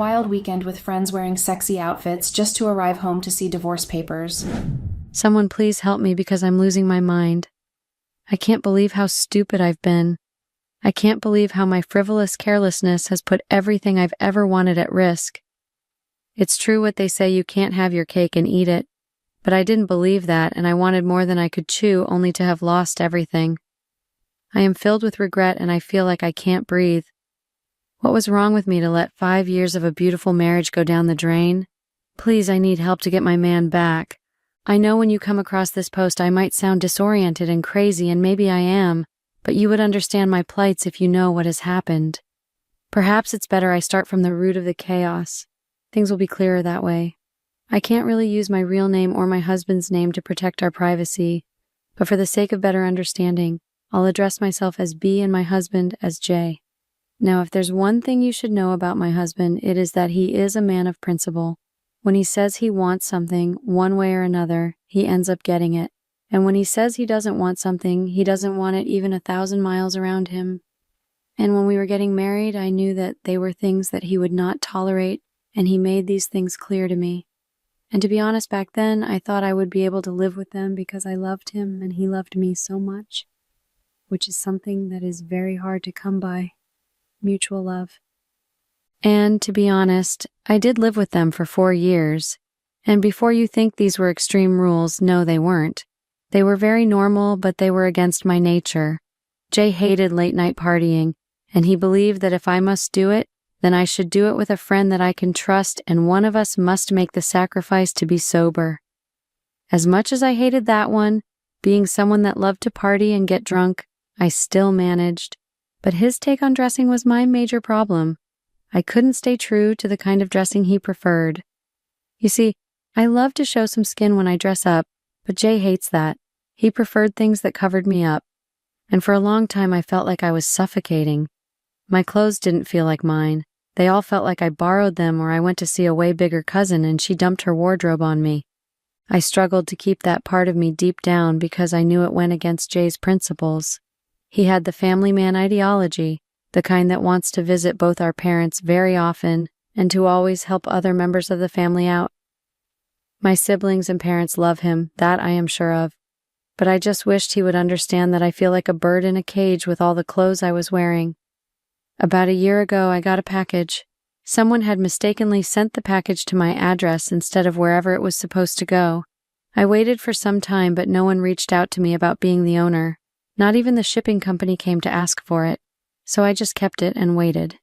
wild weekend with friends wearing sexy outfits just to arrive home to see divorce papers. Someone please help me because I'm losing my mind. I can't believe how stupid I've been. I can't believe how my frivolous carelessness has put everything I've ever wanted at risk. It's true what they say, you can't have your cake and eat it. But I didn't believe that, and I wanted more than I could chew, only to have lost everything. I am filled with regret, and I feel like I can't breathe. What was wrong with me to let 5 years of a beautiful marriage go down the drain? Please, I need help to get my man back. I know when you come across this post I might sound disoriented and crazy, and maybe I am, but you would understand my plights if you know what has happened. Perhaps it's better I start from the root of the chaos. Things will be clearer that way. I can't really use my real name or my husband's name to protect our privacy, but for the sake of better understanding, I'll address myself as B and my husband as J. Now, if there's one thing you should know about my husband, it is that he is a man of principle. When he says he wants something, one way or another, he ends up getting it. And when he says he doesn't want something, he doesn't want it even 1,000 miles around him. And when we were getting married, I knew that they were things that he would not tolerate, and he made these things clear to me. And to be honest, back then, I thought I would be able to live with them because I loved him and he loved me so much, which is something that is very hard to come by, mutual love. And to be honest, I did live with them for 4 years. And before you think these were extreme rules, no, they weren't. They were very normal, but they were against my nature. Jay hated late-night partying, and he believed that if I must do it, then I should do it with a friend that I can trust, and one of us must make the sacrifice to be sober. As much as I hated that one, being someone that loved to party and get drunk, I still managed. But his take on dressing was my major problem. I couldn't stay true to the kind of dressing he preferred. You see, I love to show some skin when I dress up, but Jay hates that. He preferred things that covered me up. And for a long time I felt like I was suffocating. My clothes didn't feel like mine. They all felt like I borrowed them, or I went to see a way bigger cousin and she dumped her wardrobe on me. I struggled to keep that part of me deep down because I knew it went against Jay's principles. He had the family man ideology, the kind that wants to visit both our parents very often and to always help other members of the family out. My siblings and parents love him, that I am sure of. But I just wished he would understand that I feel like a bird in a cage with all the clothes I was wearing. About a year ago, I got a package. Someone had mistakenly sent the package to my address instead of wherever it was supposed to go. I waited for some time, but no one reached out to me about being the owner. Not even the shipping company came to ask for it. So I just kept it and waited.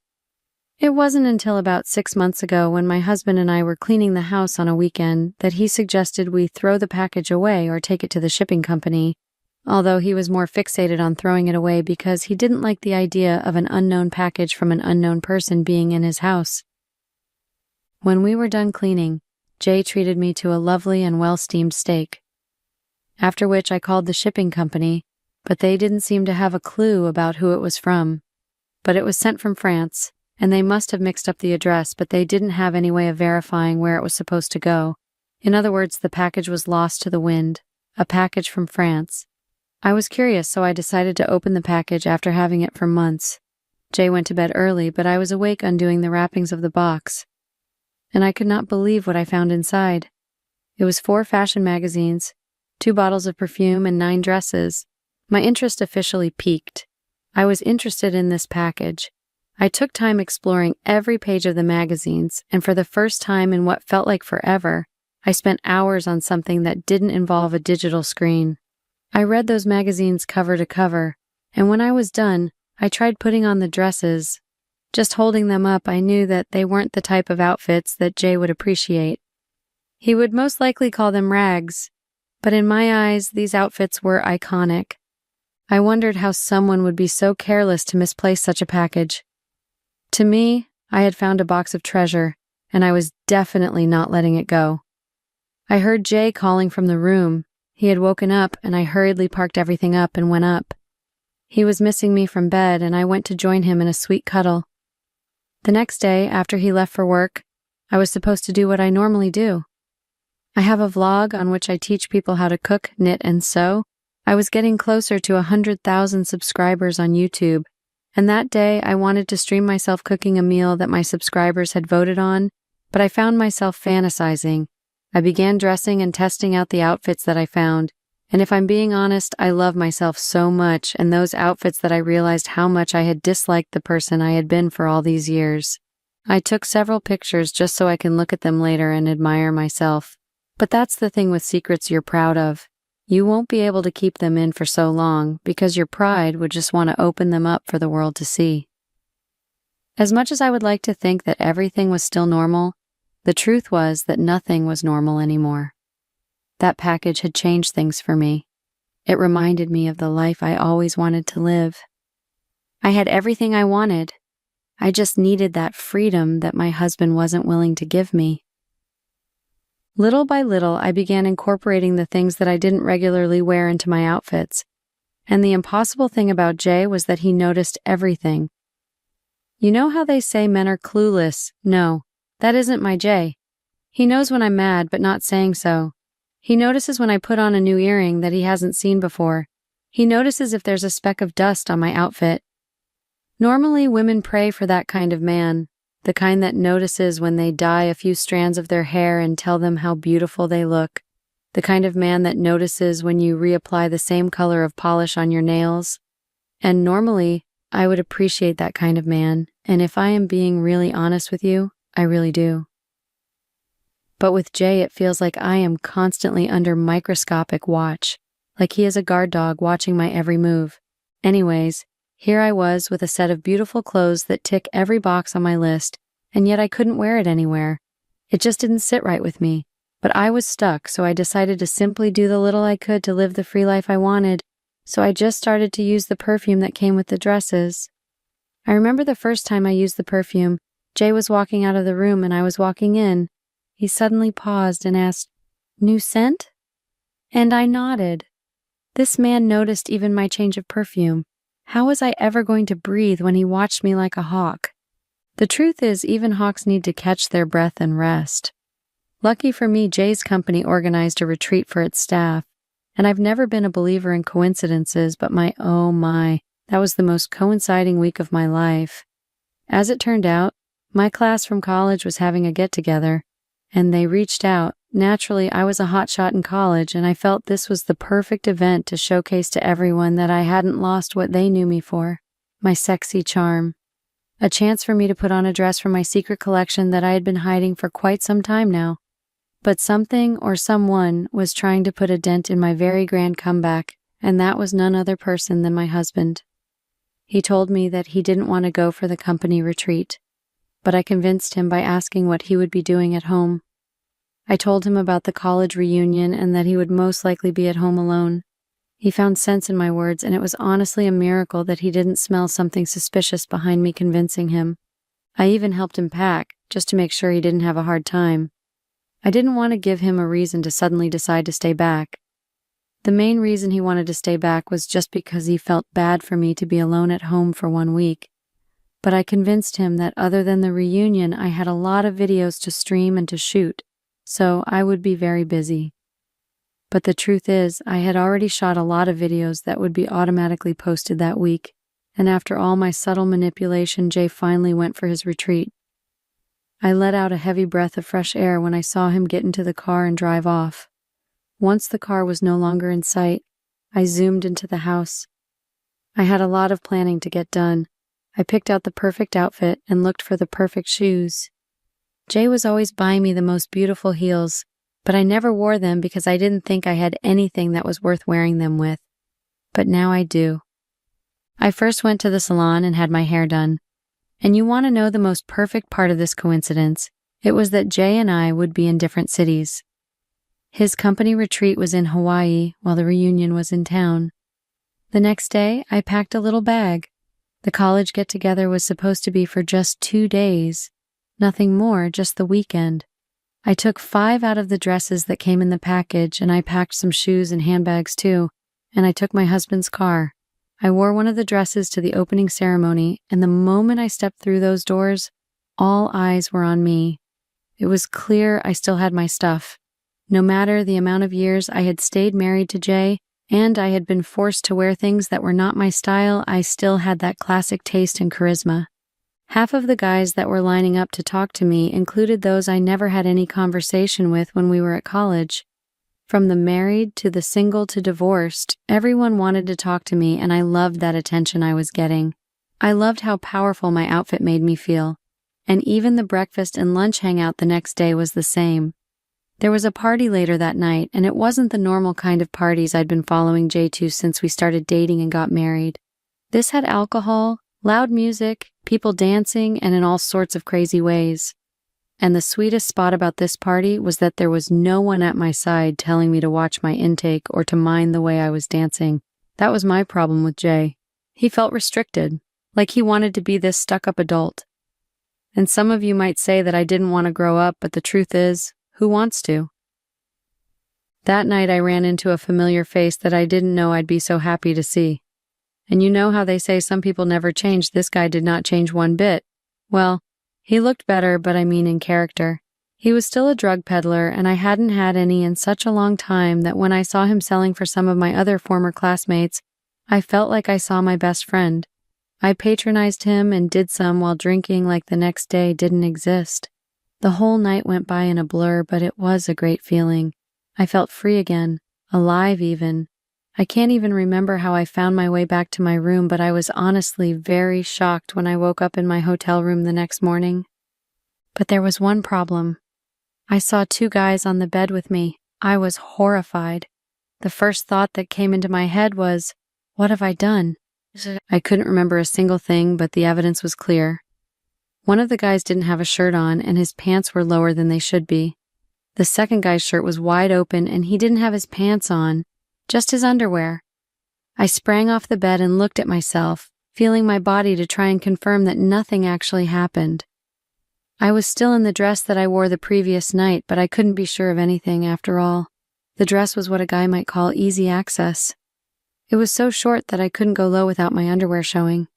It wasn't until about 6 months ago, when my husband and I were cleaning the house on a weekend, that he suggested we throw the package away or take it to the shipping company, although he was more fixated on throwing it away because he didn't like the idea of an unknown package from an unknown person being in his house. When we were done cleaning, Jay treated me to a lovely and well-steamed steak. After which I called the shipping company, but they didn't seem to have a clue about who it was from. But it was sent from France, and they must have mixed up the address, but they didn't have any way of verifying where it was supposed to go. In other words, the package was lost to the wind, a package from France. I was curious, so I decided to open the package after having it for months. Jay went to bed early, but I was awake undoing the wrappings of the box. And I could not believe what I found inside. It was 4 fashion magazines, 2 bottles of perfume, and 9 dresses. My interest officially peaked. I was interested in this package. I took time exploring every page of the magazines, and for the first time in what felt like forever, I spent hours on something that didn't involve a digital screen. I read those magazines cover to cover, and when I was done, I tried putting on the dresses. Just holding them up, I knew that they weren't the type of outfits that Jay would appreciate. He would most likely call them rags, but in my eyes, these outfits were iconic. I wondered how someone would be so careless to misplace such a package. To me, I had found a box of treasure, and I was definitely not letting it go. I heard Jay calling from the room. He had woken up, and I hurriedly parked everything up and went up. He was missing me from bed, and I went to join him in a sweet cuddle. The next day, after he left for work, I was supposed to do what I normally do. I have a vlog on which I teach people how to cook, knit, and sew. I was getting closer to 100,000 subscribers on YouTube, And that day, I wanted to stream myself cooking a meal that my subscribers had voted on, but I found myself fantasizing. I began dressing and testing out the outfits that I found, and if I'm being honest, I love myself so much and those outfits that I realized how much I had disliked the person I had been for all these years. I took several pictures just so I can look at them later and admire myself. But that's the thing with secrets you're proud of. You won't be able to keep them in for so long because your pride would just want to open them up for the world to see. As much as I would like to think that everything was still normal, the truth was that nothing was normal anymore. That package had changed things for me. It reminded me of the life I always wanted to live. I had everything I wanted. I just needed that freedom that my husband wasn't willing to give me. Little by little, I began incorporating the things that I didn't regularly wear into my outfits. And the impossible thing about Jay was that he noticed everything. You know how they say men are clueless? No, that isn't my Jay. He knows when I'm mad, but not saying so. He notices when I put on a new earring that he hasn't seen before. He notices if there's a speck of dust on my outfit. Normally, women pray for that kind of man, the kind that notices when they dye a few strands of their hair and tell them how beautiful they look, the kind of man that notices when you reapply the same color of polish on your nails. And normally, I would appreciate that kind of man, and if I am being really honest with you, I really do. But with Jay, it feels like I am constantly under microscopic watch, like he is a guard dog watching my every move. Anyways, here I was with a set of beautiful clothes that tick every box on my list, and yet I couldn't wear it anywhere. It just didn't sit right with me. But I was stuck, so I decided to simply do the little I could to live the free life I wanted. So I just started to use the perfume that came with the dresses. I remember the first time I used the perfume, Jay was walking out of the room and I was walking in. He suddenly paused and asked, "New scent?" And I nodded. This man noticed even my change of perfume. How was I ever going to breathe when he watched me like a hawk? The truth is, even hawks need to catch their breath and rest. Lucky for me, Jay's company organized a retreat for its staff, and I've never been a believer in coincidences, but oh my, that was the most coinciding week of my life. As it turned out, my class from college was having a get-together, and they reached out. Naturally, I was a hotshot in college, and I felt this was the perfect event to showcase to everyone that I hadn't lost what they knew me for, my sexy charm. A chance for me to put on a dress from my secret collection that I had been hiding for quite some time now. But something or someone was trying to put a dent in my very grand comeback, and that was none other person than my husband. He told me that he didn't want to go for the company retreat, but I convinced him by asking what he would be doing at home. I told him about the college reunion and that he would most likely be at home alone. He found sense in my words, and it was honestly a miracle that he didn't smell something suspicious behind me convincing him. I even helped him pack, just to make sure he didn't have a hard time. I didn't want to give him a reason to suddenly decide to stay back. The main reason he wanted to stay back was just because he felt bad for me to be alone at home for 1 week. But I convinced him that other than the reunion, I had a lot of videos to stream and to shoot, so I would be very busy. But the truth is, I had already shot a lot of videos that would be automatically posted that week, and after all my subtle manipulation, Jay finally went for his retreat. I let out a heavy breath of fresh air when I saw him get into the car and drive off. Once the car was no longer in sight, I zoomed into the house. I had a lot of planning to get done. I picked out the perfect outfit and looked for the perfect shoes. Jay was always buying me the most beautiful heels, but I never wore them because I didn't think I had anything that was worth wearing them with. But now I do. I first went to the salon and had my hair done. And you want to know the most perfect part of this coincidence? It was that Jay and I would be in different cities. His company retreat was in Hawaii while the reunion was in town. The next day, I packed a little bag. The college get-together was supposed to be for just 2 days. Nothing more, just the weekend. I took 5 out of the dresses that came in the package, and I packed some shoes and handbags too, and I took my husband's car. I wore one of the dresses to the opening ceremony, and the moment I stepped through those doors, all eyes were on me. It was clear I still had my stuff. No matter the amount of years I had stayed married to Jay, and I had been forced to wear things that were not my style, I still had that classic taste and charisma. Half of the guys that were lining up to talk to me included those I never had any conversation with when we were at college. From the married to the single to divorced, everyone wanted to talk to me, and I loved that attention I was getting. I loved how powerful my outfit made me feel, and even the breakfast and lunch hangout the next day was the same. There was a party later that night, and it wasn't the normal kind of parties I'd been following Jay to since we started dating and got married. This had alcohol, loud music, people dancing, and in all sorts of crazy ways. And the sweetest spot about this party was that there was no one at my side telling me to watch my intake or to mind the way I was dancing. That was my problem with Jay. He felt restricted, like he wanted to be this stuck-up adult. And some of you might say that I didn't want to grow up, but the truth is, who wants to? That night I ran into a familiar face that I didn't know I'd be so happy to see. And you know how they say some people never change, this guy did not change one bit. Well, he looked better, but I mean in character. He was still a drug peddler, and I hadn't had any in such a long time that when I saw him selling for some of my other former classmates, I felt like I saw my best friend. I patronized him and did some while drinking like the next day didn't exist. The whole night went by in a blur, but it was a great feeling. I felt free again, alive even. I can't even remember how I found my way back to my room, but I was honestly very shocked when I woke up in my hotel room the next morning. But there was one problem. I saw two guys on the bed with me. I was horrified. The first thought that came into my head was, what have I done? I couldn't remember a single thing, but the evidence was clear. One of the guys didn't have a shirt on, and his pants were lower than they should be. The second guy's shirt was wide open, and he didn't have his pants on, just his underwear. I sprang off the bed and looked at myself, feeling my body to try and confirm that nothing actually happened. I was still in the dress that I wore the previous night, but I couldn't be sure of anything after all. The dress was what a guy might call easy access. It was so short that I couldn't go low without my underwear showing.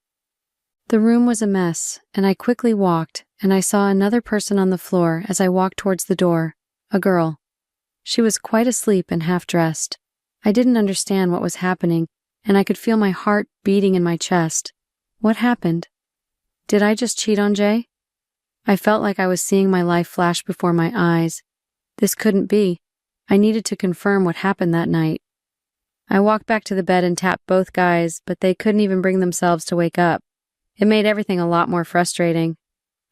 The room was a mess, and I quickly walked, and I saw another person on the floor as I walked towards the door, a girl. She was quite asleep and half-dressed. I didn't understand what was happening, and I could feel my heart beating in my chest. What happened? Did I just cheat on Jay? I felt like I was seeing my life flash before my eyes. This couldn't be. I needed to confirm what happened that night. I walked back to the bed and tapped both guys, but they couldn't even bring themselves to wake up. It made everything a lot more frustrating.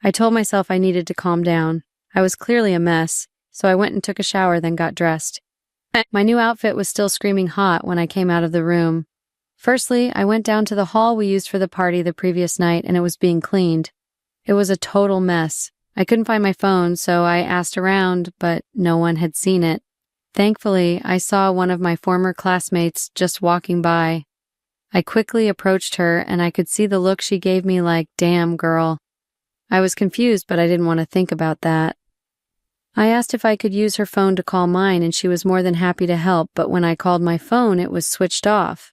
I told myself I needed to calm down. I was clearly a mess, so I went and took a shower, then got dressed. My new outfit was still screaming hot when I came out of the room. Firstly, I went down to the hall we used for the party the previous night, and it was being cleaned. It was a total mess. I couldn't find my phone, so I asked around, but no one had seen it. Thankfully, I saw one of my former classmates just walking by. I quickly approached her, and I could see the look she gave me like, damn, girl. I was confused, but I didn't want to think about that. I asked if I could use her phone to call mine, and she was more than happy to help, but when I called my phone, it was switched off.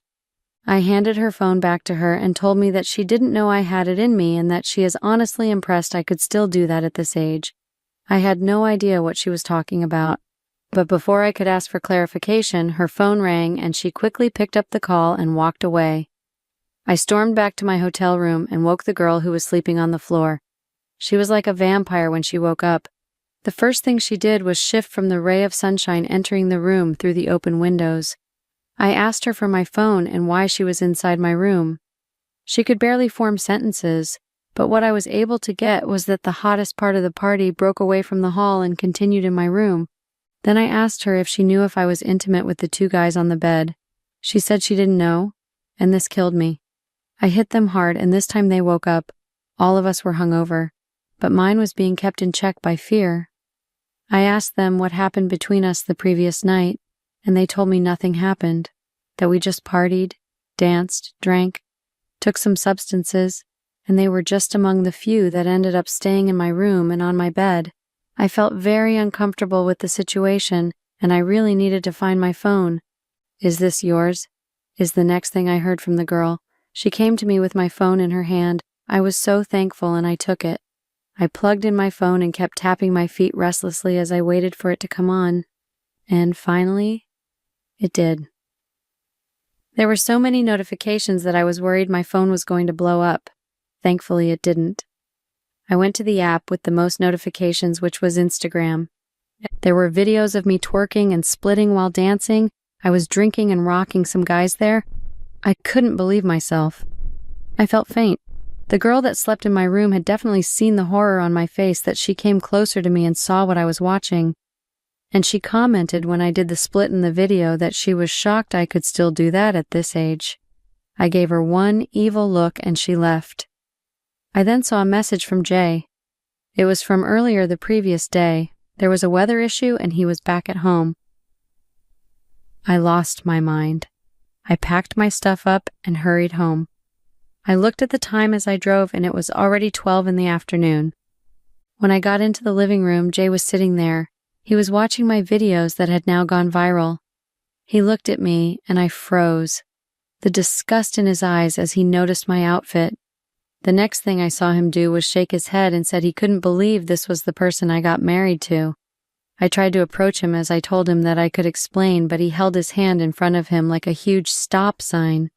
I handed her phone back to her and told me that she didn't know I had it in me and that she is honestly impressed I could still do that at this age. I had no idea what she was talking about. But before I could ask for clarification, her phone rang and she quickly picked up the call and walked away. I stormed back to my hotel room and woke the girl who was sleeping on the floor. She was like a vampire when she woke up. The first thing she did was shift from the ray of sunshine entering the room through the open windows. I asked her for my phone and why she was inside my room. She could barely form sentences, but what I was able to get was that the hottest part of the party broke away from the hall and continued in my room. Then I asked her if she knew if I was intimate with the two guys on the bed. She said she didn't know, and this killed me. I hit them hard, and this time they woke up. All of us were hungover, but mine was being kept in check by fear. I asked them what happened between us the previous night, and they told me nothing happened, that we just partied, danced, drank, took some substances, and they were just among the few that ended up staying in my room and on my bed. I felt very uncomfortable with the situation, and I really needed to find my phone. "Is this yours?" is the next thing I heard from the girl. She came to me with my phone in her hand. I was so thankful, and I took it. I plugged in my phone and kept tapping my feet restlessly as I waited for it to come on. And finally, it did. There were so many notifications that I was worried my phone was going to blow up. Thankfully, it didn't. I went to the app with the most notifications, which was Instagram. There were videos of me twerking and splitting while dancing. I was drinking and rocking some guys there. I couldn't believe myself. I felt faint. The girl that slept in my room had definitely seen the horror on my face that she came closer to me and saw what I was watching. And she commented when I did the split in the video that she was shocked I could still do that at this age. I gave her one evil look and she left. I then saw a message from Jay. It was from earlier the previous day. There was a weather issue and he was back at home. I lost my mind. I packed my stuff up and hurried home. I looked at the time as I drove and it was already 12 in the afternoon. When I got into the living room, Jay was sitting there. He was watching my videos that had now gone viral. He looked at me and I froze. The disgust in his eyes as he noticed my outfit. The next thing I saw him do was shake his head and said he couldn't believe this was the person I got married to. I tried to approach him as I told him that I could explain, but he held his hand in front of him like a huge stop sign.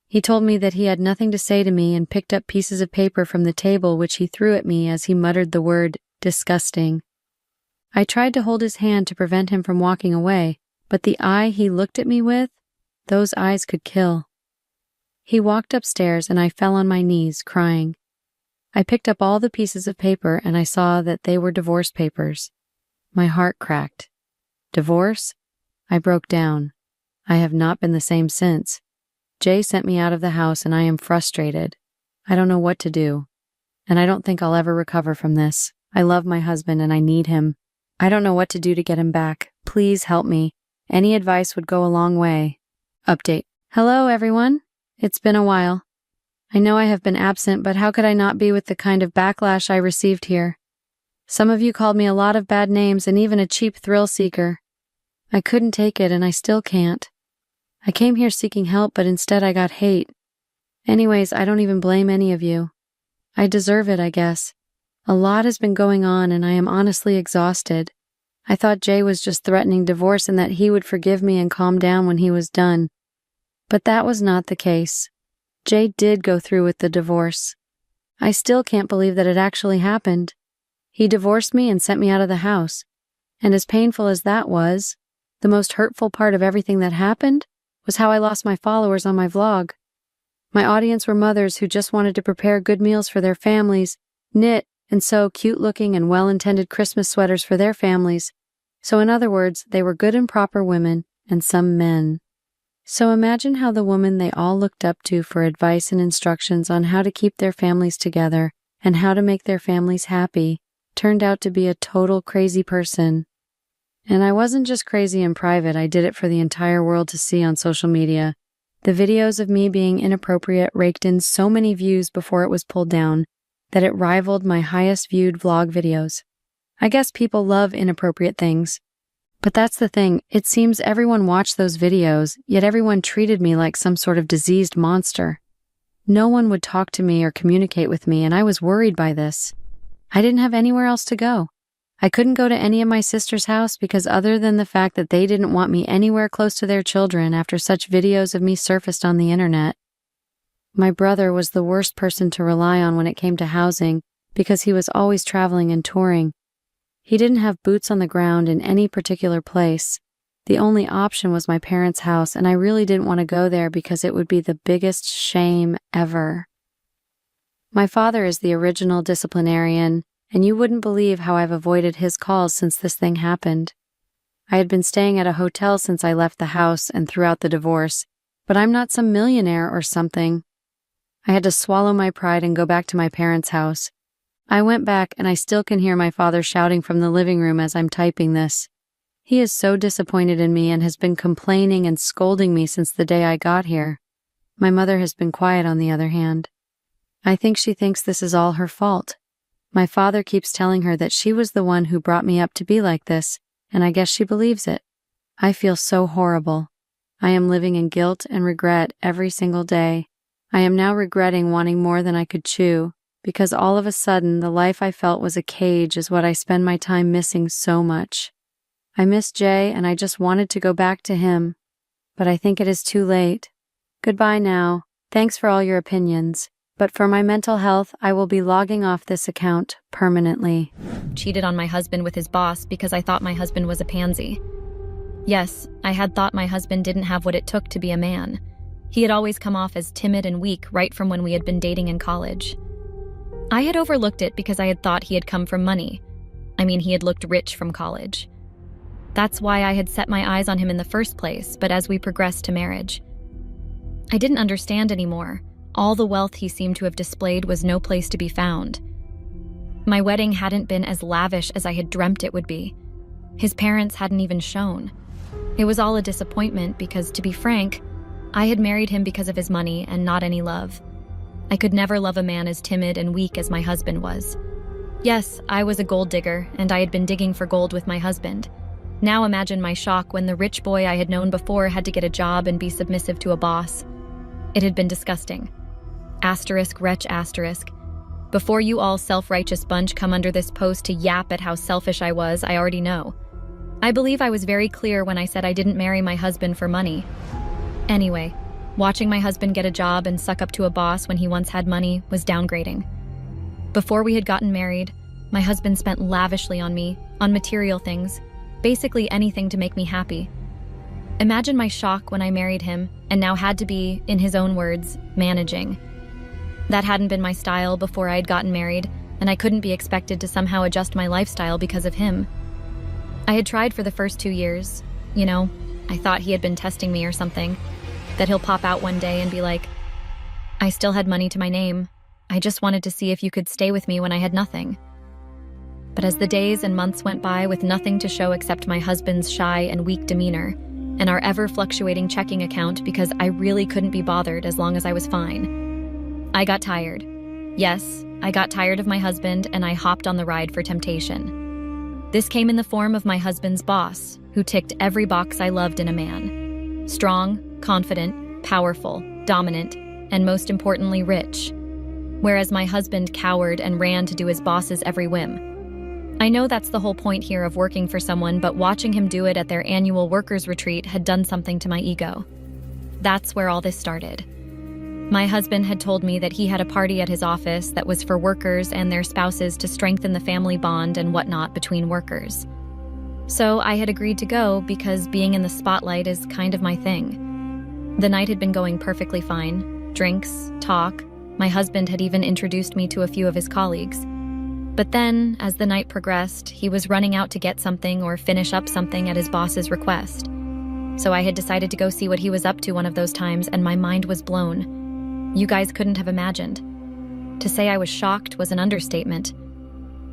He told me that he had nothing to say to me and picked up pieces of paper from the table which he threw at me as he muttered the word, disgusting. I tried to hold his hand to prevent him from walking away, but the eye he looked at me with, those eyes could kill. He walked upstairs and I fell on my knees, crying. I picked up all the pieces of paper and I saw that they were divorce papers. My heart cracked. Divorce? I broke down. I have not been the same since. Jay sent me out of the house and I am frustrated. I don't know what to do. And I don't think I'll ever recover from this. I love my husband and I need him. I don't know what to do to get him back. Please help me. Any advice would go a long way. Update. Hello, everyone. It's been a while. I know I have been absent, but how could I not be with the kind of backlash I received here? Some of you called me a lot of bad names and even a cheap thrill seeker. I couldn't take it and I still can't. I came here seeking help, but instead I got hate. Anyways, I don't even blame any of you. I deserve it, I guess. A lot has been going on and I am honestly exhausted. I thought Jay was just threatening divorce and that he would forgive me and calm down when he was done. But that was not the case. Jay did go through with the divorce. I still can't believe that it actually happened. He divorced me and sent me out of the house. And as painful as that was, the most hurtful part of everything that happened was how I lost my followers on my vlog. My audience were mothers who just wanted to prepare good meals for their families, knit and sew cute-looking and well-intended Christmas sweaters for their families. So in other words, they were good and proper women, and some men. So imagine how the woman they all looked up to for advice and instructions on how to keep their families together and how to make their families happy turned out to be a total crazy person. And I wasn't just crazy in private, I did it for the entire world to see on social media. The videos of me being inappropriate raked in so many views before it was pulled down that it rivaled my highest viewed vlog videos. I guess people love inappropriate things. But that's the thing, it seems everyone watched those videos, yet everyone treated me like some sort of diseased monster. No one would talk to me or communicate with me, and I was worried by this. I didn't have anywhere else to go. I couldn't go to any of my sister's house because other than the fact that they didn't want me anywhere close to their children after such videos of me surfaced on the internet. My brother was the worst person to rely on when it came to housing because he was always traveling and touring. He didn't have boots on the ground in any particular place. The only option was my parents' house, and I really didn't want to go there because it would be the biggest shame ever. My father is the original disciplinarian, and you wouldn't believe how I've avoided his calls since this thing happened. I had been staying at a hotel since I left the house and throughout the divorce, but I'm not some millionaire or something. I had to swallow my pride and go back to my parents' house. I went back and I still can hear my father shouting from the living room as I'm typing this. He is so disappointed in me and has been complaining and scolding me since the day I got here. My mother has been quiet on the other hand. I think she thinks this is all her fault. My father keeps telling her that she was the one who brought me up to be like this, and I guess she believes it. I feel so horrible. I am living in guilt and regret every single day. I am now regretting wanting more than I could chew, because all of a sudden the life I felt was a cage is what I spend my time missing so much. I miss Jay and I just wanted to go back to him, but I think it is too late. Goodbye now. Thanks for all your opinions. But for my mental health, I will be logging off this account permanently. Cheated on my husband with his boss because I thought my husband was a pansy. Yes, I had thought my husband didn't have what it took to be a man. He had always come off as timid and weak right from when we had been dating in college. I had overlooked it because I had thought he had come from money. I mean, he had looked rich from college. That's why I had set my eyes on him in the first place, but as we progressed to marriage, I didn't understand anymore. All the wealth he seemed to have displayed was no place to be found. My wedding hadn't been as lavish as I had dreamt it would be. His parents hadn't even shown. It was all a disappointment because, to be frank, I had married him because of his money and not any love. I could never love a man as timid and weak as my husband was. Yes, I was a gold digger, and I had been digging for gold with my husband. Now imagine my shock when the rich boy I had known before had to get a job and be submissive to a boss. It had been disgusting. Asterisk, wretch, asterisk. Before you all self-righteous bunch come under this post to yap at how selfish I was, I already know. I believe I was very clear when I said I didn't marry my husband for money. Anyway, watching my husband get a job and suck up to a boss when he once had money was downgrading. Before we had gotten married, my husband spent lavishly on me, on material things, basically anything to make me happy. Imagine my shock when I married him and now had to be, in his own words, managing. That hadn't been my style before I had gotten married, and I couldn't be expected to somehow adjust my lifestyle because of him. I had tried for the first 2 years. You know, I thought he had been testing me or something, that he'll pop out one day and be like, I still had money to my name. I just wanted to see if you could stay with me when I had nothing. But as the days and months went by with nothing to show except my husband's shy and weak demeanor, and our ever-fluctuating checking account because I really couldn't be bothered as long as I was fine, I got tired. Yes, I got tired of my husband and I hopped on the ride for temptation. This came in the form of my husband's boss, who ticked every box I loved in a man. Strong, confident, powerful, dominant, and most importantly, rich. Whereas my husband cowered and ran to do his boss's every whim. I know that's the whole point here of working for someone, but watching him do it at their annual workers' retreat had done something to my ego. That's where all this started. My husband had told me that he had a party at his office that was for workers and their spouses to strengthen the family bond and whatnot between workers. So I had agreed to go because being in the spotlight is kind of my thing. The night had been going perfectly fine. Drinks, talk. My husband had even introduced me to a few of his colleagues. But then, as the night progressed, he was running out to get something or finish up something at his boss's request. So I had decided to go see what he was up to one of those times, and my mind was blown. You guys couldn't have imagined. To say I was shocked was an understatement.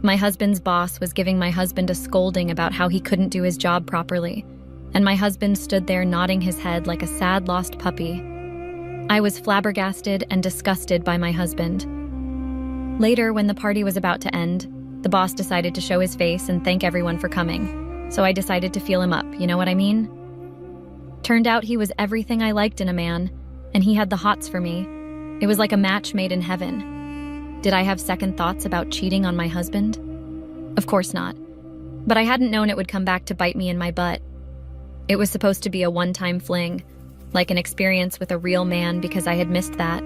My husband's boss was giving my husband a scolding about how he couldn't do his job properly, and my husband stood there nodding his head like a sad lost puppy. I was flabbergasted and disgusted by my husband. Later, when the party was about to end, the boss decided to show his face and thank everyone for coming, so I decided to feel him up, you know what I mean? Turned out he was everything I liked in a man, and he had the hots for me. It was like a match made in heaven. Did I have second thoughts about cheating on my husband? Of course not. But I hadn't known it would come back to bite me in my butt. It was supposed to be a one-time fling, like an experience with a real man because I had missed that.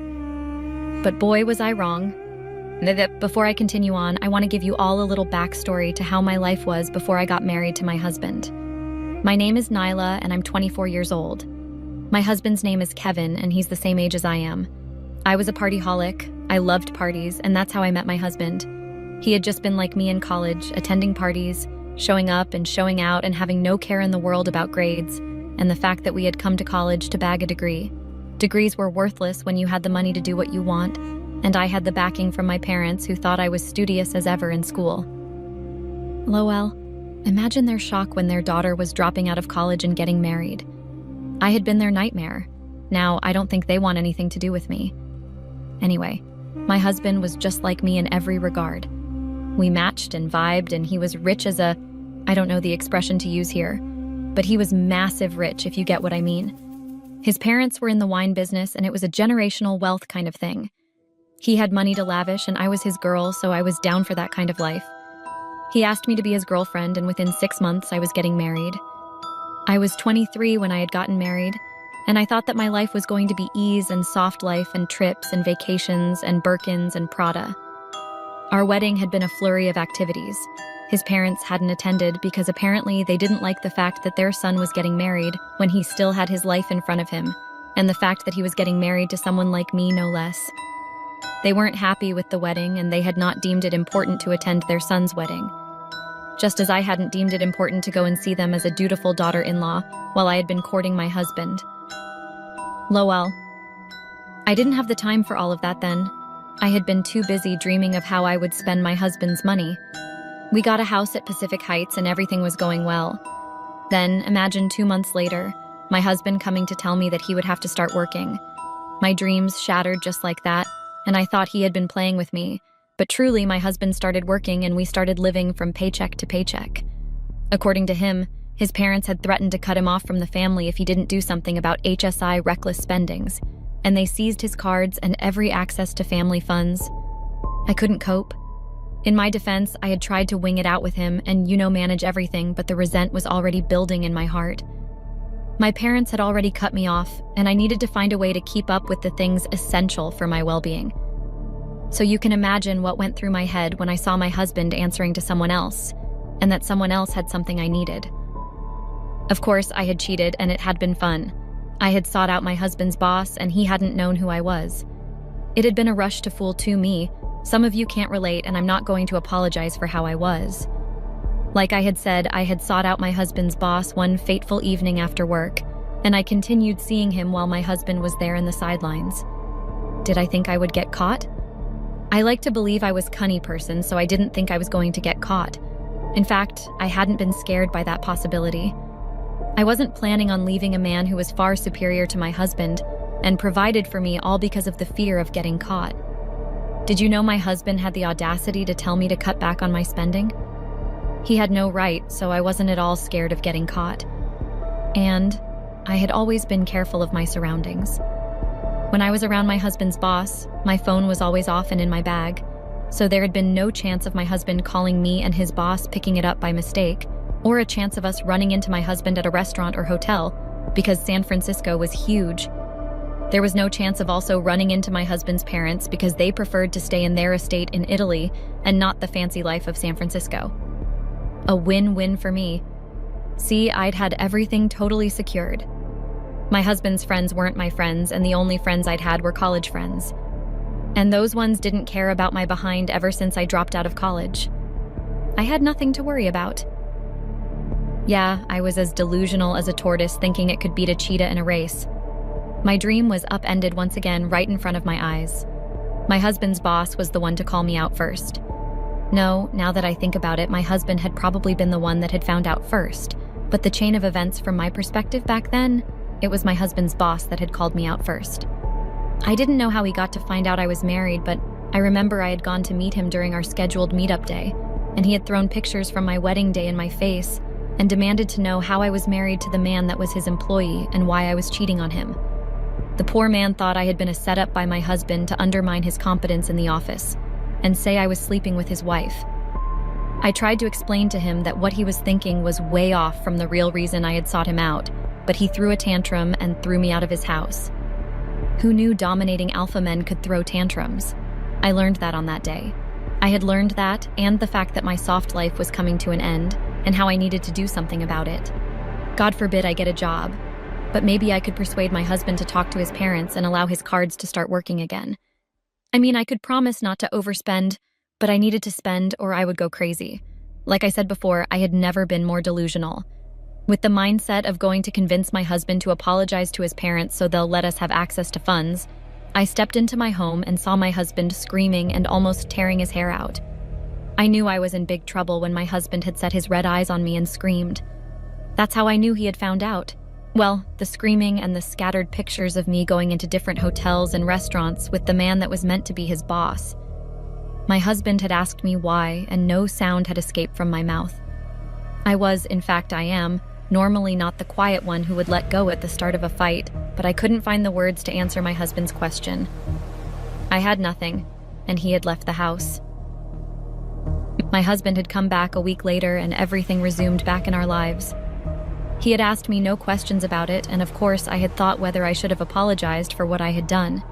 But boy, was I wrong. Before I continue on, I want to give you all a little backstory to how my life was before I got married to my husband. My name is Nyla, and I'm 24 years old. My husband's name is Kevin, and he's the same age as I am. I was a partyholic. I loved parties, and that's how I met my husband. He had just been like me in college, attending parties, showing up and showing out and having no care in the world about grades, and the fact that we had come to college to bag a degree. Degrees were worthless when you had the money to do what you want, and I had the backing from my parents who thought I was studious as ever in school. Lowell, imagine their shock when their daughter was dropping out of college and getting married. I had been their nightmare. Now, I don't think they want anything to do with me. Anyway, my husband was just like me in every regard. We matched and vibed, and he was rich as a, I don't know the expression to use here, but he was massive rich, if you get what I mean. His parents were in the wine business, and it was a generational wealth kind of thing. He had money to lavish, and I was his girl, so I was down for that kind of life. He asked me to be his girlfriend, and within 6 months, I was getting married. I was 23 when I had gotten married, and I thought that my life was going to be ease and soft life and trips and vacations and Birkins and Prada. Our wedding had been a flurry of activities. His parents hadn't attended because apparently they didn't like the fact that their son was getting married when he still had his life in front of him, and the fact that he was getting married to someone like me, no less. They weren't happy with the wedding, and they had not deemed it important to attend their son's wedding. Just as I hadn't deemed it important to go and see them as a dutiful daughter-in-law while I had been courting my husband. Lowell. I didn't have the time for all of that then. I had been too busy dreaming of how I would spend my husband's money. We got a house at Pacific Heights and everything was going well. Then, imagine 2 months later, my husband coming to tell me that he would have to start working. My dreams shattered just like that, and I thought he had been playing with me. But truly, my husband started working and we started living from paycheck to paycheck. According to him, his parents had threatened to cut him off from the family if he didn't do something about HSI reckless spendings, and they seized his cards and every access to family funds. I couldn't cope. In my defense, I had tried to wing it out with him and, manage everything, but the resent was already building in my heart. My parents had already cut me off, and I needed to find a way to keep up with the things essential for my well-being. So you can imagine what went through my head when I saw my husband answering to someone else, and that someone else had something I needed. Of course, I had cheated, and it had been fun. I had sought out my husband's boss, and he hadn't known who I was. It had been a rush to fool to me. Some of you can't relate, and I'm not going to apologize for how I was. Like I had said, I had sought out my husband's boss one fateful evening after work, and I continued seeing him while my husband was there in the sidelines. Did I think I would get caught? I like to believe I was a cunning person, so I didn't think I was going to get caught. In fact, I hadn't been scared by that possibility. I wasn't planning on leaving a man who was far superior to my husband and provided for me all because of the fear of getting caught. Did you know my husband had the audacity to tell me to cut back on my spending? He had no right, so I wasn't at all scared of getting caught. And I had always been careful of my surroundings. When I was around my husband's boss, my phone was always off and in my bag, so there had been no chance of my husband calling me and his boss picking it up by mistake, or a chance of us running into my husband at a restaurant or hotel, because San Francisco was huge. There was no chance of also running into my husband's parents because they preferred to stay in their estate in Italy and not the fancy life of San Francisco. A win-win for me. See, I'd had everything totally secured. My husband's friends weren't my friends, and the only friends I'd had were college friends. And those ones didn't care about my behind ever since I dropped out of college. I had nothing to worry about. Yeah, I was as delusional as a tortoise thinking it could beat a cheetah in a race. My dream was upended once again right in front of my eyes. My husband's boss was the one to call me out first. No, now that I think about it, my husband had probably been the one that had found out first, but the chain of events from my perspective back then, it was my husband's boss that had called me out first. I didn't know how he got to find out I was married, but I remember I had gone to meet him during our scheduled meetup day, and he had thrown pictures from my wedding day in my face and demanded to know how I was married to the man that was his employee and why I was cheating on him. The poor man thought I had been a setup by my husband to undermine his competence in the office and say I was sleeping with his wife. I tried to explain to him that what he was thinking was way off from the real reason I had sought him out, but he threw a tantrum and threw me out of his house. Who knew dominating alpha men could throw tantrums? I learned that on that day. I had learned that and the fact that my soft life was coming to an end and how I needed to do something about it. God forbid I get a job, but maybe I could persuade my husband to talk to his parents and allow his cards to start working again. I mean, I could promise not to overspend, but I needed to spend or I would go crazy. Like I said before, I had never been more delusional. With the mindset of going to convince my husband to apologize to his parents so they'll let us have access to funds, I stepped into my home and saw my husband screaming and almost tearing his hair out. I knew I was in big trouble when my husband had set his red eyes on me and screamed. That's how I knew he had found out. Well, the screaming and the scattered pictures of me going into different hotels and restaurants with the man that was meant to be his boss. My husband had asked me why, and no sound had escaped from my mouth. I was, in fact I am, normally not the quiet one who would let go at the start of a fight, but I couldn't find the words to answer my husband's question. I had nothing, and he had left the house. My husband had come back a week later, and everything resumed back in our lives. He had asked me no questions about it, and of course I had thought whether I should have apologized for what I had done.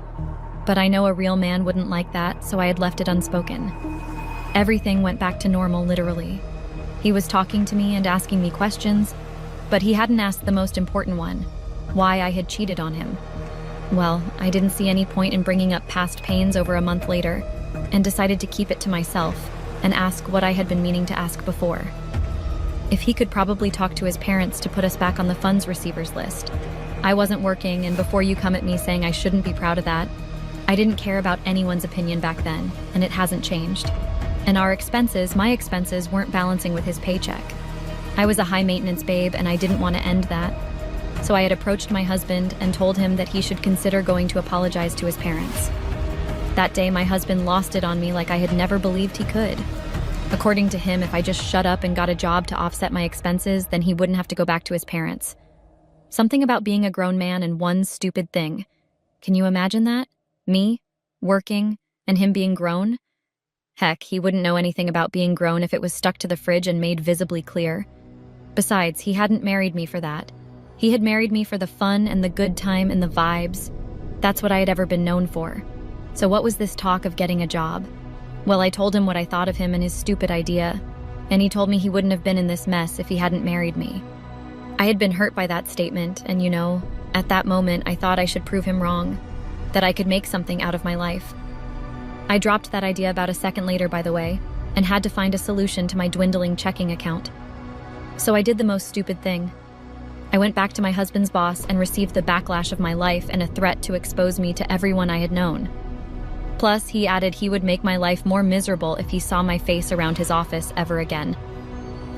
But I know a real man wouldn't like that, so I had left it unspoken. Everything went back to normal, literally. He was talking to me and asking me questions, but he hadn't asked the most important one, why I had cheated on him. Well, I didn't see any point in bringing up past pains over a month later, and decided to keep it to myself and ask what I had been meaning to ask before. If he could probably talk to his parents to put us back on the funds receivers list. I wasn't working, and before you come at me saying I shouldn't be proud of that, I didn't care about anyone's opinion back then, and it hasn't changed. And my expenses weren't balancing with his paycheck. I was a high-maintenance babe, and I didn't want to end that. So I had approached my husband and told him that he should consider going to apologize to his parents. That day, my husband lost it on me like I had never believed he could. According to him, if I just shut up and got a job to offset my expenses, then he wouldn't have to go back to his parents. Something about being a grown man and one stupid thing. Can you imagine that? Me, working, and him being grown? Heck, he wouldn't know anything about being grown if it was stuck to the fridge and made visibly clear. Besides, he hadn't married me for that. He had married me for the fun and the good time and the vibes. That's what I had ever been known for. So what was this talk of getting a job? Well, I told him what I thought of him and his stupid idea, and he told me he wouldn't have been in this mess if he hadn't married me. I had been hurt by that statement, and at that moment I thought I should prove him wrong, that I could make something out of my life. I dropped that idea about a second later, by the way, and had to find a solution to my dwindling checking account. So I did the most stupid thing. I went back to my husband's boss and received the backlash of my life and a threat to expose me to everyone I had known. Plus, he added he would make my life more miserable if he saw my face around his office ever again.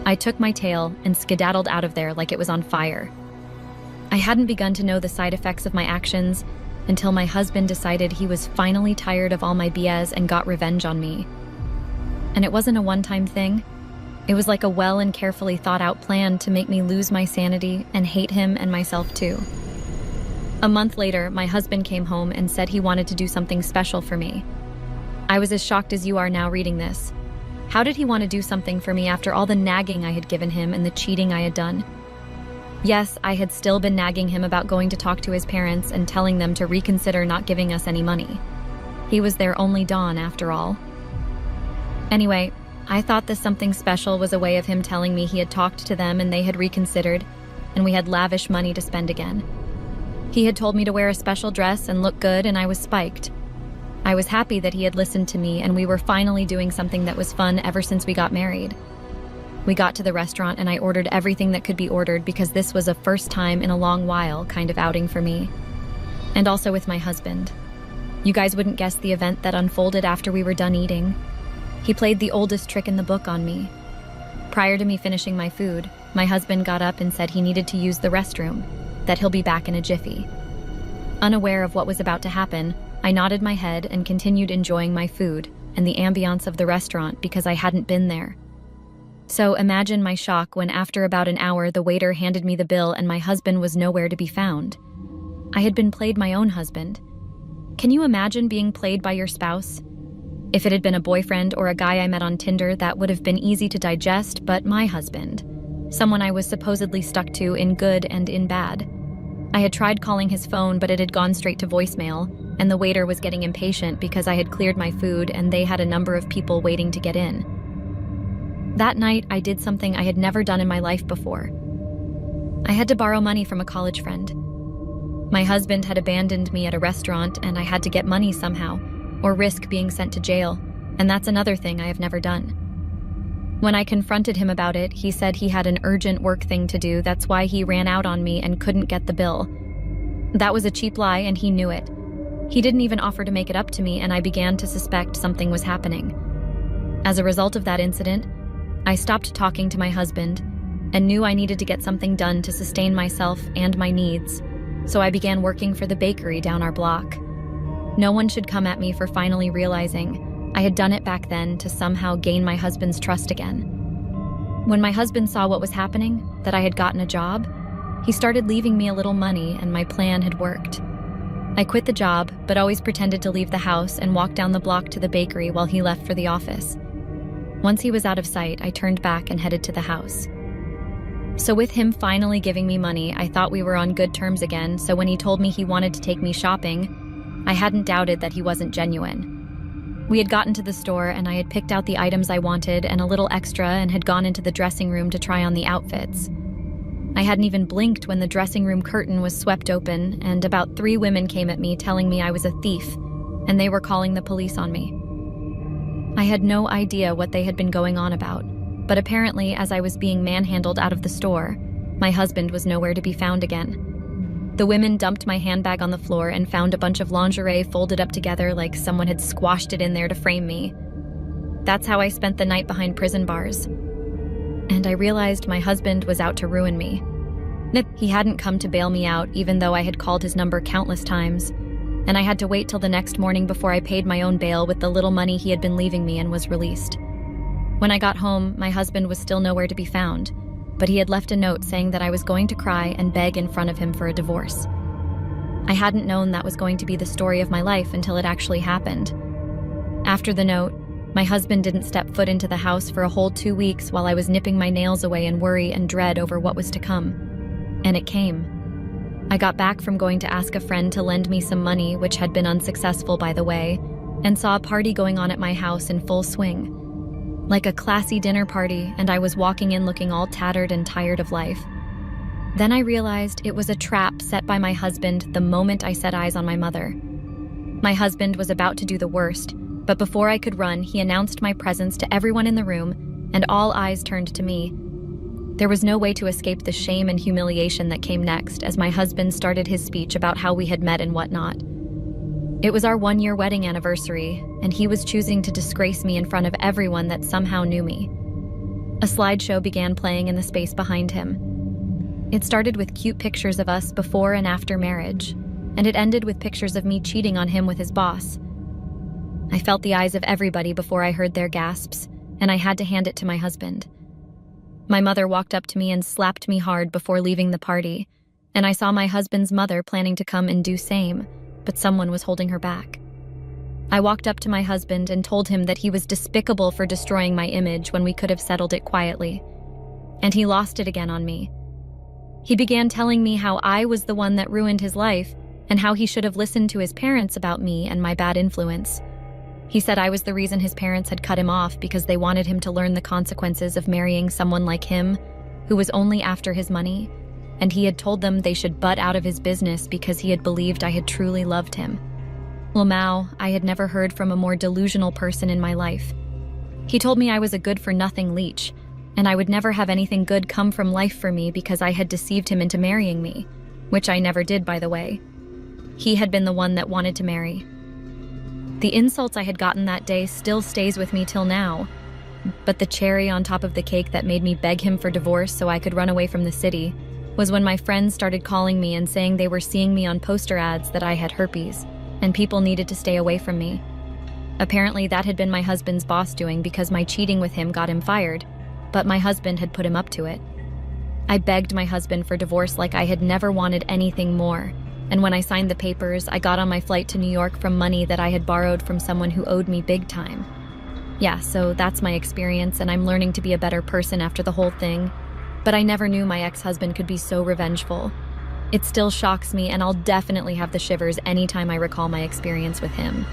I took my tail and skedaddled out of there like it was on fire. I hadn't begun to know the side effects of my actions until my husband decided he was finally tired of all my BS and got revenge on me. And it wasn't a one-time thing. It was like a well and carefully thought-out plan to make me lose my sanity and hate him and myself too. A month later, my husband came home and said he wanted to do something special for me. I was as shocked as you are now reading this. How did he want to do something for me after all the nagging I had given him and the cheating I had done? Yes, I had still been nagging him about going to talk to his parents and telling them to reconsider not giving us any money. He was their only Don, after all. Anyway, I thought this something special was a way of him telling me he had talked to them and they had reconsidered, and we had lavish money to spend again. He had told me to wear a special dress and look good, and I was spiked. I was happy that he had listened to me, and we were finally doing something that was fun ever since we got married. We got to the restaurant, and I ordered everything that could be ordered because this was a first time in a long while kind of outing for me. And also with my husband. You guys wouldn't guess the event that unfolded after we were done eating. He played the oldest trick in the book on me. Prior to me finishing my food, my husband got up and said he needed to use the restroom, that he'll be back in a jiffy. Unaware of what was about to happen, I nodded my head and continued enjoying my food and the ambiance of the restaurant because I hadn't been there. So imagine my shock when after about an hour the waiter handed me the bill and my husband was nowhere to be found. I had been played my own husband. Can you imagine being played by your spouse? If it had been a boyfriend or a guy I met on Tinder, that would have been easy to digest, but my husband, someone I was supposedly stuck to in good and in bad. I had tried calling his phone, but it had gone straight to voicemail, and the waiter was getting impatient because I had cleared my food and they had a number of people waiting to get in. That night, I did something I had never done in my life before. I had to borrow money from a college friend. My husband had abandoned me at a restaurant, and I had to get money somehow, or risk being sent to jail, and that's another thing I have never done. When I confronted him about it, he said he had an urgent work thing to do, that's why he ran out on me and couldn't get the bill. That was a cheap lie, and he knew it. He didn't even offer to make it up to me, and I began to suspect something was happening. As a result of that incident, I stopped talking to my husband and knew I needed to get something done to sustain myself and my needs, so I began working for the bakery down our block. No one should come at me for finally realizing I had done it back then to somehow gain my husband's trust again. When my husband saw what was happening, that I had gotten a job, he started leaving me a little money and my plan had worked. I quit the job, but always pretended to leave the house and walked down the block to the bakery while he left for the office. Once he was out of sight, I turned back and headed to the house. So with him finally giving me money, I thought we were on good terms again, so when he told me he wanted to take me shopping, I hadn't doubted that he wasn't genuine. We had gotten to the store and I had picked out the items I wanted and a little extra and had gone into the dressing room to try on the outfits. I hadn't even blinked when the dressing room curtain was swept open and about 3 women came at me telling me I was a thief and they were calling the police on me. I had no idea what they had been going on about, but apparently as I was being manhandled out of the store, my husband was nowhere to be found again. The women dumped my handbag on the floor and found a bunch of lingerie folded up together like someone had squashed it in there to frame me. That's how I spent the night behind prison bars. And I realized my husband was out to ruin me. He hadn't come to bail me out even though I had called his number countless times, and I had to wait till the next morning before I paid my own bail with the little money he had been leaving me and was released. When I got home, my husband was still nowhere to be found, but he had left a note saying that I was going to cry and beg in front of him for a divorce. I hadn't known that was going to be the story of my life until it actually happened. After the note, my husband didn't step foot into the house for a whole 2 weeks while I was nipping my nails away in worry and dread over what was to come. And it came. I got back from going to ask a friend to lend me some money, which had been unsuccessful by the way, and saw a party going on at my house in full swing. Like a classy dinner party, and I was walking in looking all tattered and tired of life. Then I realized it was a trap set by my husband the moment I set eyes on my mother. My husband was about to do the worst, but before I could run, he announced my presence to everyone in the room, and all eyes turned to me. There was no way to escape the shame and humiliation that came next as my husband started his speech about how we had met and whatnot. It was our 1-year wedding anniversary, and he was choosing to disgrace me in front of everyone that somehow knew me. A slideshow began playing in the space behind him. It started with cute pictures of us before and after marriage, and it ended with pictures of me cheating on him with his boss. I felt the eyes of everybody before I heard their gasps, and I had to hand it to my husband. My mother walked up to me and slapped me hard before leaving the party, and I saw my husband's mother planning to come and do same, but someone was holding her back. I walked up to my husband and told him that he was despicable for destroying my image when we could have settled it quietly, and he lost it again on me. He began telling me how I was the one that ruined his life and how he should have listened to his parents about me and my bad influence. He said I was the reason his parents had cut him off because they wanted him to learn the consequences of marrying someone like him, who was only after his money, and he had told them they should butt out of his business because he had believed I had truly loved him. Lamau, I had never heard from a more delusional person in my life. He told me I was a good-for-nothing leech, and I would never have anything good come from life for me because I had deceived him into marrying me, which I never did, by the way. He had been the one that wanted to marry. The insults I had gotten that day still stays with me till now, but the cherry on top of the cake that made me beg him for divorce so I could run away from the city was when my friends started calling me and saying they were seeing me on poster ads that I had herpes, and people needed to stay away from me. Apparently that had been my husband's boss doing because my cheating with him got him fired, but my husband had put him up to it. I begged my husband for divorce like I had never wanted anything more, and when I signed the papers, I got on my flight to New York from money that I had borrowed from someone who owed me big time. Yeah, so that's my experience, and I'm learning to be a better person after the whole thing. But I never knew my ex-husband could be so revengeful. It still shocks me, and I'll definitely have the shivers anytime I recall my experience with him.